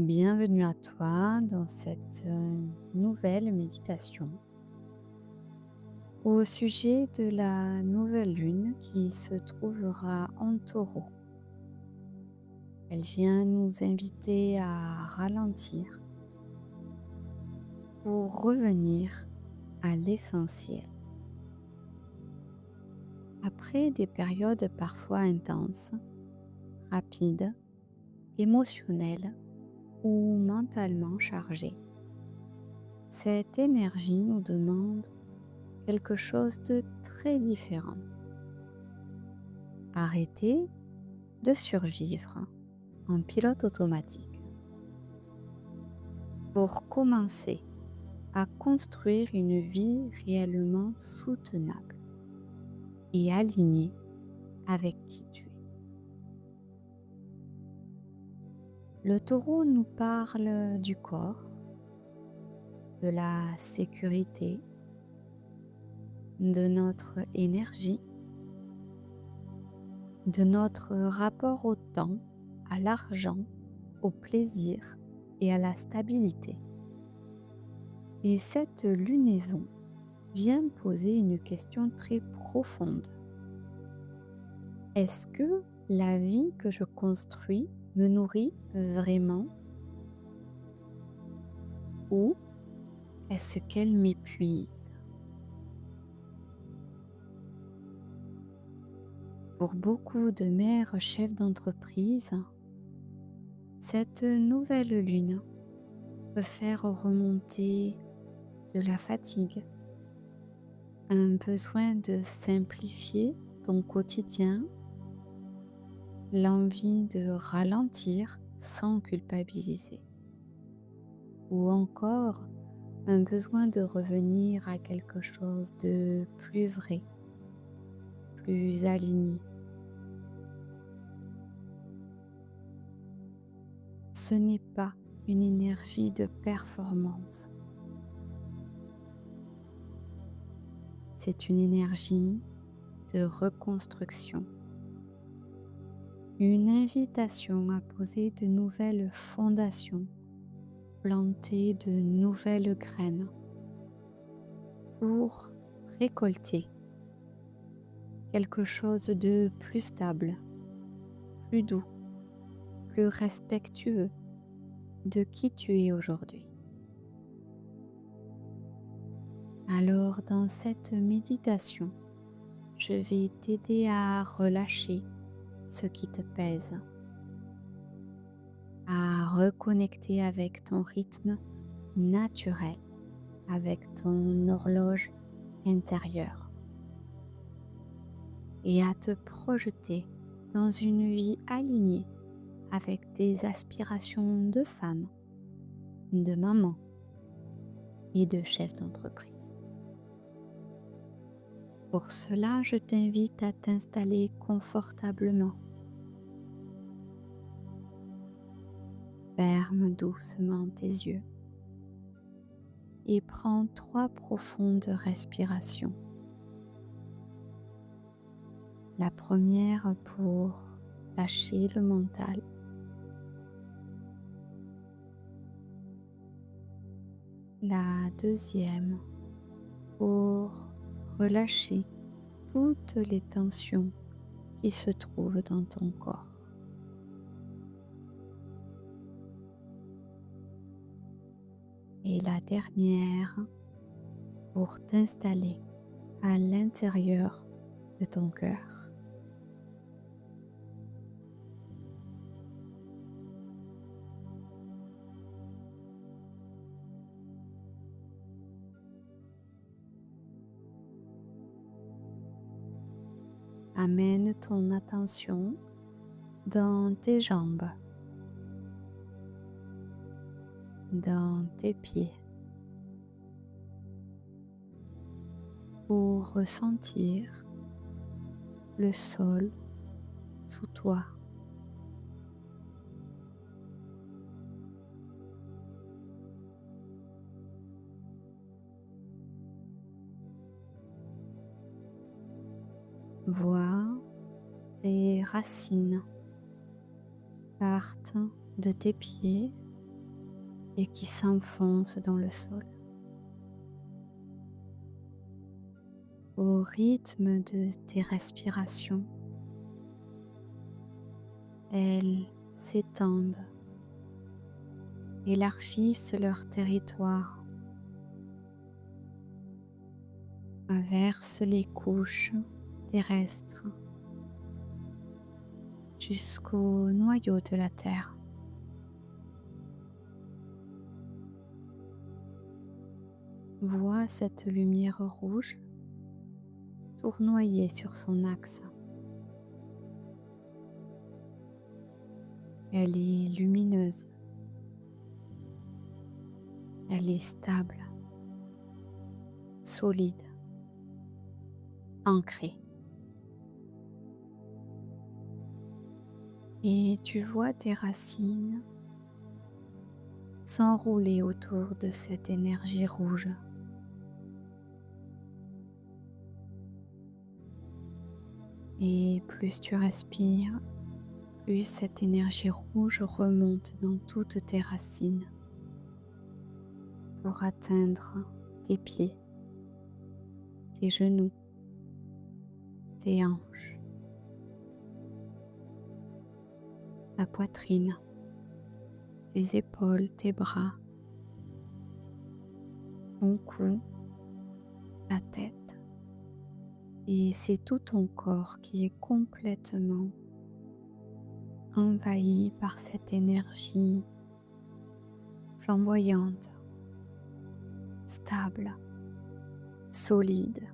Bienvenue à toi dans cette nouvelle méditation au sujet de la nouvelle lune qui se trouvera en taureau. Elle vient nous inviter à ralentir pour revenir à l'essentiel. Après des périodes parfois intenses, rapides, émotionnelles ou mentalement chargées, cette énergie nous demande quelque chose de très différent. Arrêter de survivre en pilote automatique pour commencer à construire une vie réellement soutenable et alignée avec qui tu es. Le taureau nous parle du corps, de la sécurité, de notre énergie, de notre rapport au temps, à l'argent, au plaisir et à la stabilité. Et cette lunaison vient poser une question très profonde. Est-ce que la vie que je construis me nourrit vraiment ou est-ce qu'elle m'épuise? Pour beaucoup de mères chefs d'entreprise, cette nouvelle lune peut faire remonter de la fatigue, un besoin de simplifier ton quotidien, l'envie de ralentir sans culpabiliser, ou encore un besoin de revenir à quelque chose de plus vrai, plus aligné. Ce n'est pas une énergie de performance, c'est une énergie de reconstruction, une invitation à poser de nouvelles fondations, planter de nouvelles graines pour récolter quelque chose de plus stable, plus doux, plus respectueux de qui tu es aujourd'hui. Alors dans cette méditation, je vais t'aider à relâcher ce qui te pèse, à reconnecter avec ton rythme naturel, avec ton horloge intérieure et à te projeter dans une vie alignée avec tes aspirations de femme, de maman et de chef d'entreprise. Pour cela, je t'invite à t'installer confortablement. Ferme doucement tes yeux et prends 3 profondes respirations. La première pour lâcher le mental. La deuxième pour relâcher toutes les tensions qui se trouvent dans ton corps. Et la dernière pour t'installer à l'intérieur de ton cœur. Amène ton attention dans tes jambes, dans tes pieds, pour ressentir le sol sous toi. Vois tes racines qui partent de tes pieds et qui s'enfonce dans le sol. Au rythme de tes respirations, elles s'étendent, élargissent leur territoire, traversent les couches terrestres jusqu'au noyau de la Terre. Vois cette lumière rouge tournoyer sur son axe. Elle est lumineuse, elle est stable, solide, ancrée. Et tu vois tes racines s'enrouler autour de cette énergie rouge. Et plus tu respires, plus cette énergie rouge remonte dans toutes tes racines pour atteindre tes pieds, tes genoux, tes hanches, ta poitrine, tes épaules, tes bras, ton cou, ta tête. Et c'est tout ton corps qui est complètement envahi par cette énergie flamboyante, stable, solide,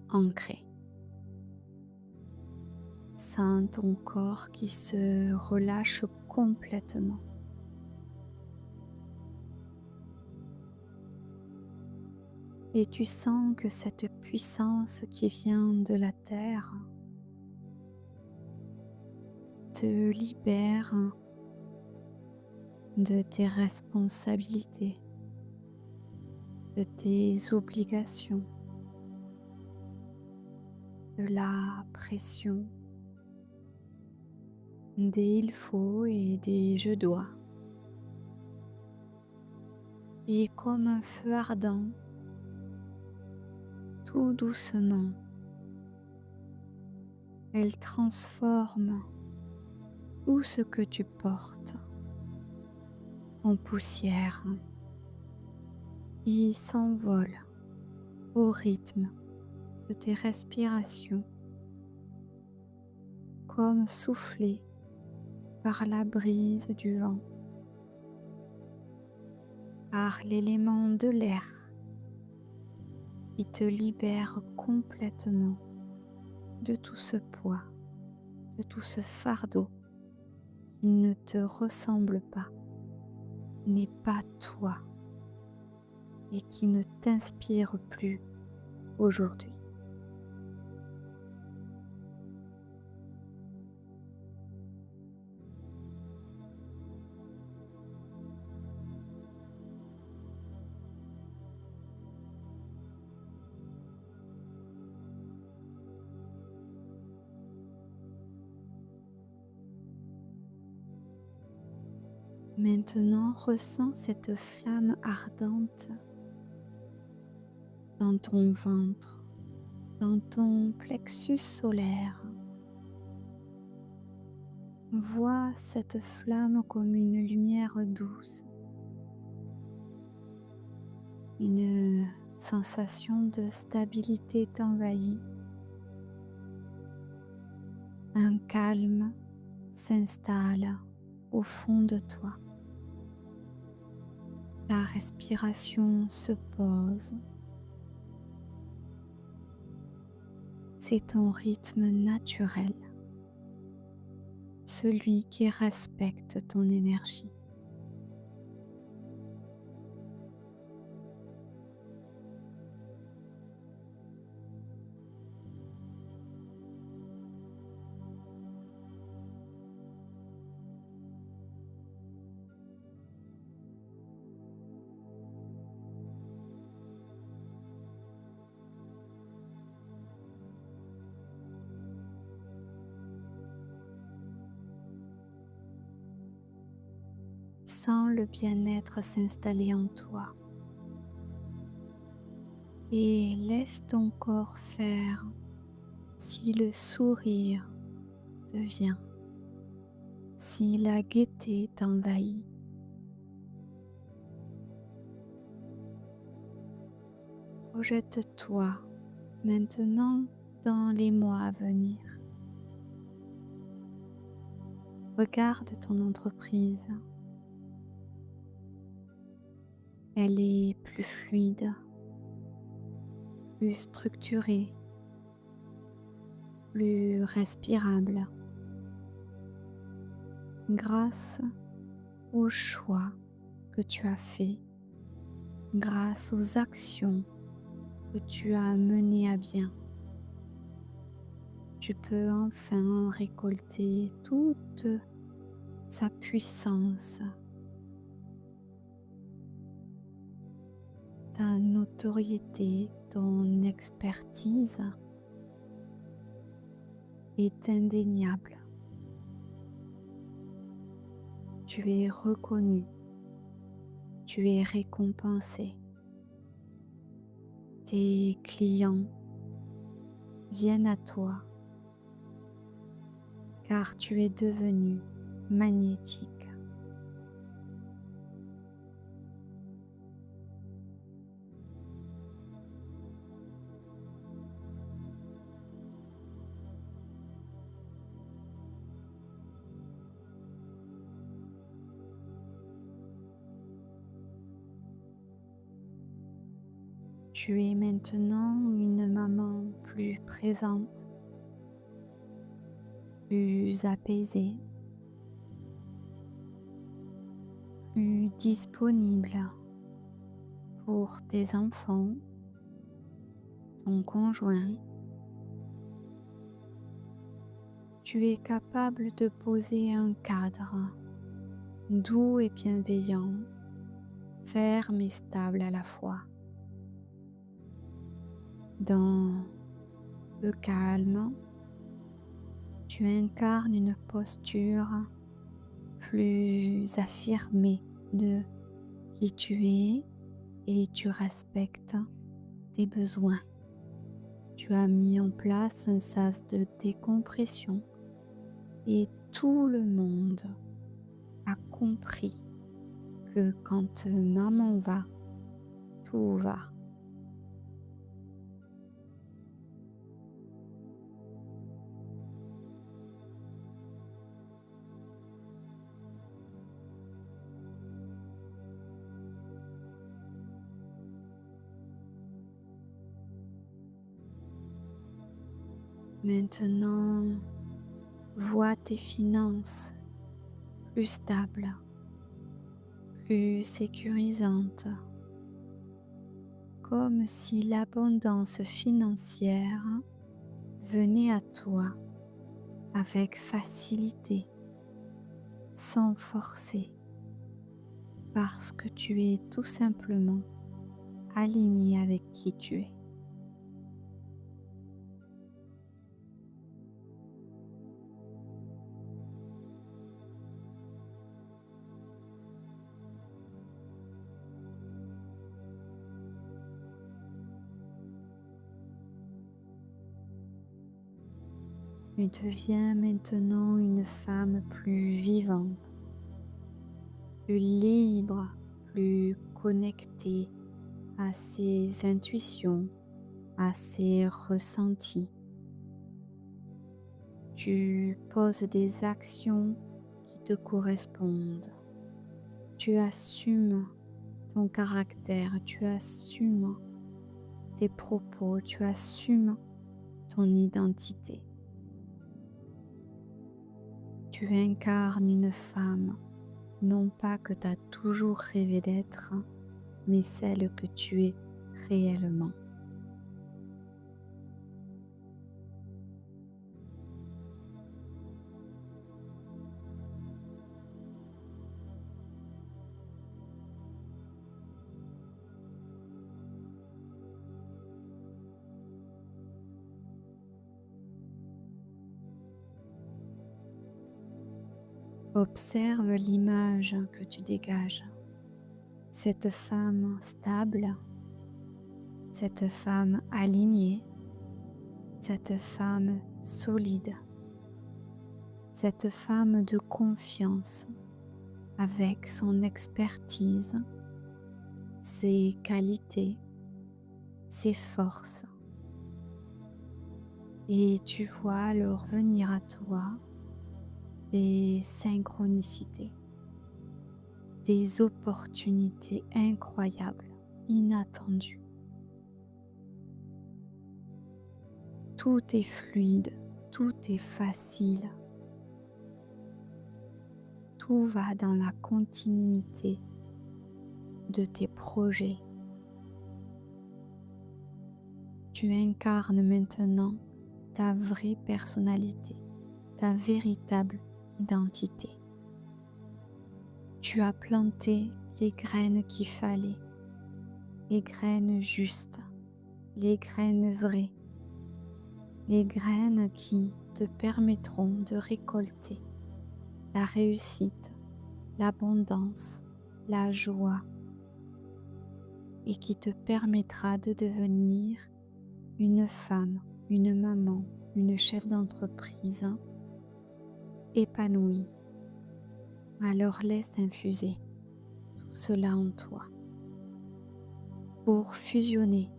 ancrée. Sens ton corps qui se relâche complètement. Et tu sens que cette puissance qui vient de la terre te libère de tes responsabilités, de tes obligations, de la pression, des il faut et des je dois. Et comme un feu ardent, tout doucement, elle transforme tout ce que tu portes en poussière qui s'envole au rythme de tes respirations, comme soufflé par la brise du vent, par l'élément de l'air qui te libère complètement de tout ce poids, de tout ce fardeau qui ne te ressemble pas, qui n'est pas toi et qui ne t'inspire plus aujourd'hui. Maintenant, ressens cette flamme ardente dans ton ventre, dans ton plexus solaire. Vois cette flamme comme une lumière douce, une sensation de stabilité t'envahit, un calme s'installe au fond de toi. Ta respiration se pose. C'est ton rythme naturel, celui qui respecte ton énergie. Sens le bien-être s'installer en toi et laisse ton corps faire si le sourire te vient, si la gaieté t'envahit. Projette-toi maintenant dans les mois à venir. Regarde ton entreprise. Elle est plus fluide, plus structurée, plus respirable grâce aux choix que tu as faits, grâce aux actions que tu as menées à bien. Tu peux enfin récolter toute sa puissance, ta notoriété, ton expertise est indéniable. Tu es reconnu, tu es récompensé. Tes clients viennent à toi car tu es devenu magnétique. Tu es maintenant une maman plus présente, plus apaisée, plus disponible pour tes enfants, ton conjoint. Tu es capable de poser un cadre doux et bienveillant, ferme et stable à la fois. Dans le calme, tu incarnes une posture plus affirmée de qui tu es et tu respectes tes besoins. Tu as mis en place un sas de décompression et tout le monde a compris que quand maman va, tout va. Maintenant, vois tes finances plus stables, plus sécurisantes, comme si l'abondance financière venait à toi avec facilité, sans forcer, parce que tu es tout simplement aligné avec qui tu es. Tu deviens maintenant une femme plus vivante, plus libre, plus connectée à ses intuitions, à ses ressentis. Tu poses des actions qui te correspondent. Tu assumes ton caractère, tu assumes tes propos, tu assumes ton identité. Tu incarnes une femme, non pas que tu as toujours rêvé d'être, mais celle que tu es réellement. Observe l'image que tu dégages, cette femme stable, cette femme alignée, cette femme solide, cette femme de confiance avec son expertise, ses qualités, ses forces. Et tu vois alors venir à toi des synchronicités, des opportunités incroyables, inattendues. Tout est fluide, tout est facile, tout va dans la continuité de tes projets. Tu incarnes maintenant ta vraie personnalité, ta véritable identité. Tu as planté les graines qu'il fallait, les graines justes, les graines vraies, les graines qui te permettront de récolter la réussite, l'abondance, la joie et qui te permettra de devenir une femme, une maman, une chef d'entreprise épanouie. Alors laisse infuser tout cela en toi pour fusionner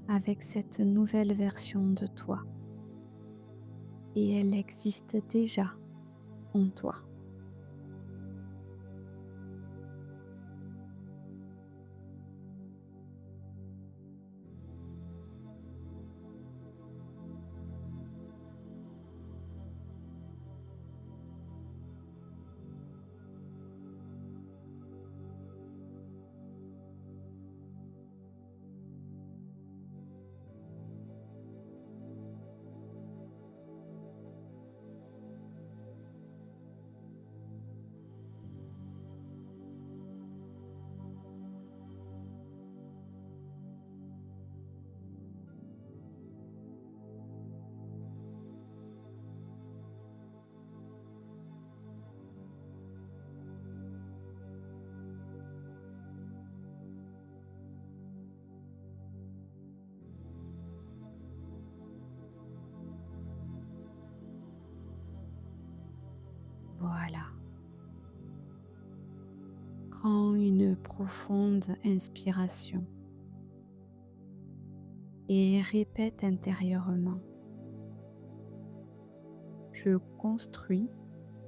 avec cette nouvelle version de toi. Et elle existe déjà en toi. Voilà. Prends une profonde inspiration et répète intérieurement: je construis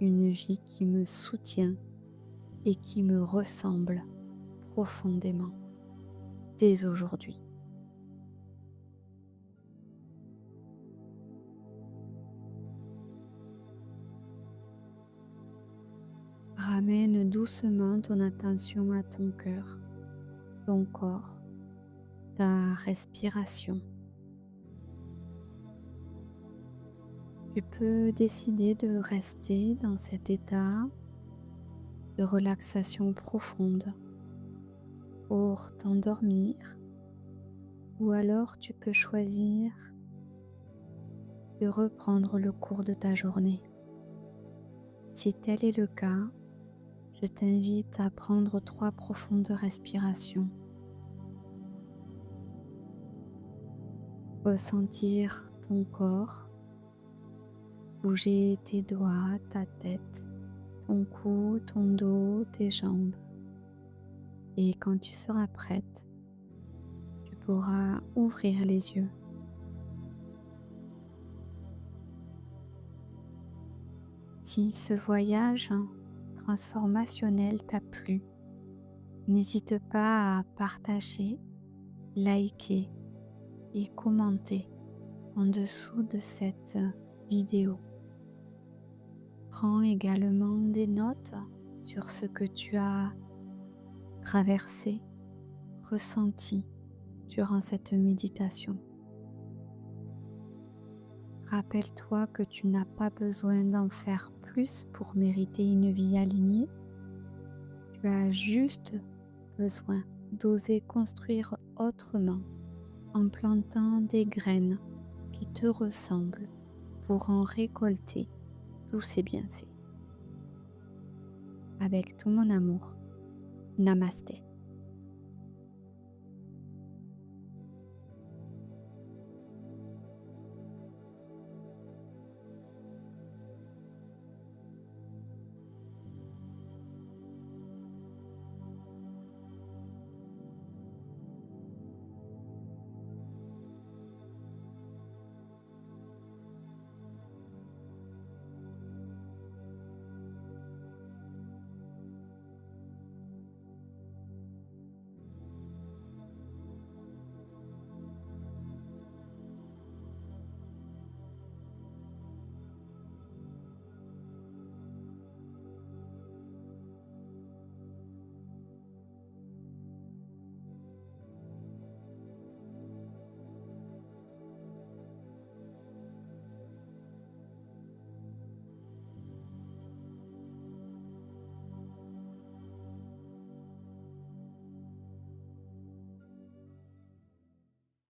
une vie qui me soutient et qui me ressemble profondément dès aujourd'hui. Ramène doucement ton attention à ton cœur, ton corps, ta respiration. Tu peux décider de rester dans cet état de relaxation profonde pour t'endormir, ou alors tu peux choisir de reprendre le cours de ta journée. Si tel est le cas, je t'invite à prendre 3 profondes respirations. Ressentir ton corps, bouger tes doigts, ta tête, ton cou, ton dos, tes jambes. Et quand tu seras prête, tu pourras ouvrir les yeux. Si ce voyage transformationnel t'a plu, n'hésite pas à partager, liker et commenter en dessous de cette vidéo. Prends également des notes sur ce que tu as traversé, ressenti durant cette méditation. Rappelle-toi que tu n'as pas besoin d'en faire plus pour mériter une vie alignée. Tu as juste besoin d'oser construire autrement en plantant des graines qui te ressemblent pour en récolter tous ces bienfaits. avec tout mon amour. Namasté.